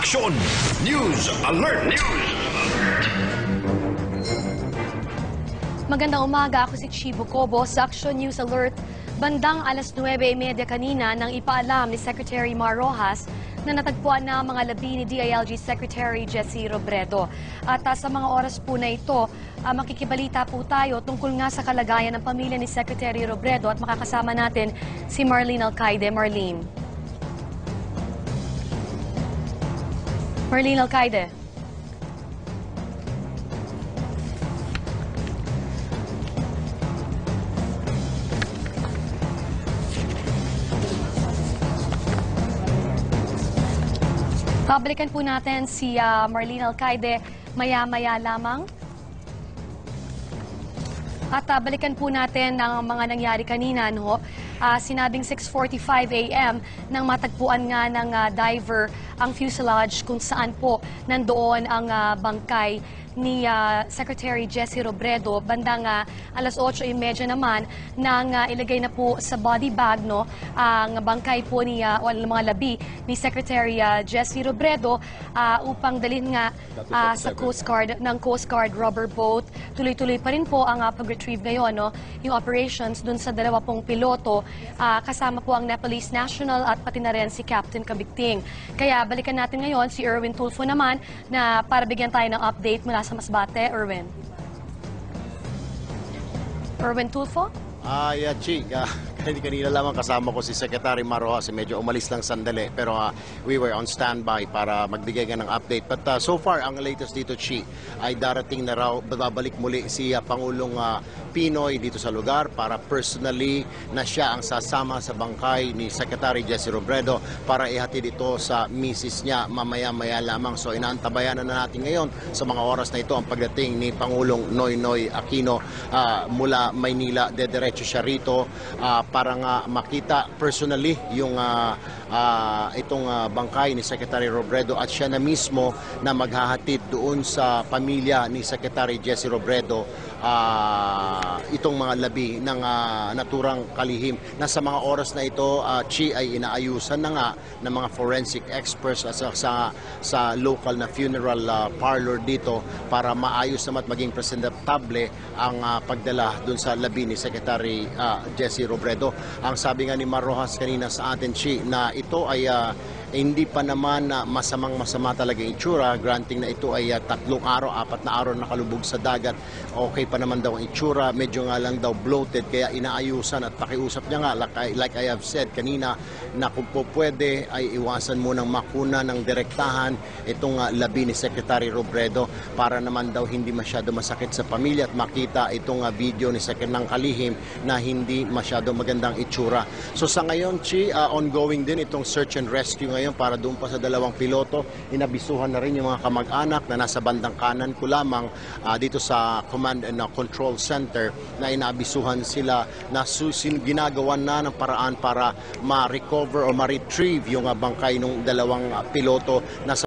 Action News Alert! Magandang umaga, ako si Chibo Cobo sa Action News Alert. Bandang alas 9:30 kanina nang ipaalam ni Secretary Mar Rojas na natagpuan na mga labi ni DILG Secretary Jessy Robredo. At sa mga oras po na ito, makikibalita po tayo tungkol nga sa kalagayan ng pamilya ni Secretary Robredo at makakasama natin si Marlene Alcaide. Marlene. Marlene Alcaide. Babalikan po natin si Marlene Alcaide maya-maya lamang. At balikan po natin ang mga nangyari kanina. No? Sinabing 6:45 a.m. nang matagpuan nga ng diver ang fuselage kung saan po nandoon ang bangkay ni Secretary Jessy Robredo. Bandang alas 8:30 naman nang ilagay na po sa body bag ang bangkay po ni mga labi ni Secretary Jessy Robredo upang dalhin nga sa Coast Guard rubber boat. Tuloy-tuloy pa rin po ang pag-retrieve ngayon, yung operations dun sa 2 piloto, kasama po ang Nepalese National at pati na rin si Captain Kabigting. Kaya balikan natin ngayon si Erwin Tulfo naman na para bigyan tayo ng update mula sa Masbate. Erwin Tulfo? Yeah, Chi. Kanina lamang kasama ko si Secretary Mar Rojas. Medyo umalis lang sandali. Pero we were on standby para magbigay ng update. But so far, ang latest dito, Chi, ay darating na raw, babalik muli si Pangulong Pinoy dito sa lugar para personally na siya ang sasama sa bangkay ni Secretary Jessy Robredo para ihatid ito sa misis niya mamaya-maya lamang. So inaantabayan na natin ngayon sa mga oras na ito ang pagdating ni Pangulong Noynoy Aquino mula Maynila. Dediretso siya rito para nga makita personally yung itong bangkay ni Secretary Robredo at siya na mismo na maghahatid doon sa pamilya ni Secretary Jessy Robredo itong mga labi ng naturang kalihim. Nasa mga oras na ito, Chi, ay inaayusan na nga ng mga forensic experts sa local na funeral parlor dito para maayos naman at maging presentable ang pagdala doon sa labi ni Secretary Jessy Robredo. Ang sabi nga ni Mar Rojas kanina sa atin, Chi, na ito ay hindi pa naman masamang-masama talaga yung itsura. Granting na ito ay 3 araw, 4 na araw nakalubog sa dagat. Okay pa naman daw ang itsura. Medyo nga lang daw bloated. Kaya inaayusan at pakiusap niya nga, like I have said kanina, na kung po pwede ay iwasan mo ng makuna ng direktahan itong labi ni Secretary Robredo para naman daw hindi masyado masakit sa pamilya at makita itong video ni Secretary ng kalihim na hindi masyado magandang itsura. So sa ngayon, Chi, ongoing din itong search and rescue ngayon para doon pa sa 2 piloto. Inabisuhan na rin yung mga kamag-anak na nasa bandang kanan ko lamang dito sa Command and Control Center na inabisuhan sila na ginagawa na ng paraan para ma-recover o ma-retrieve yung bangkay ng 2 piloto na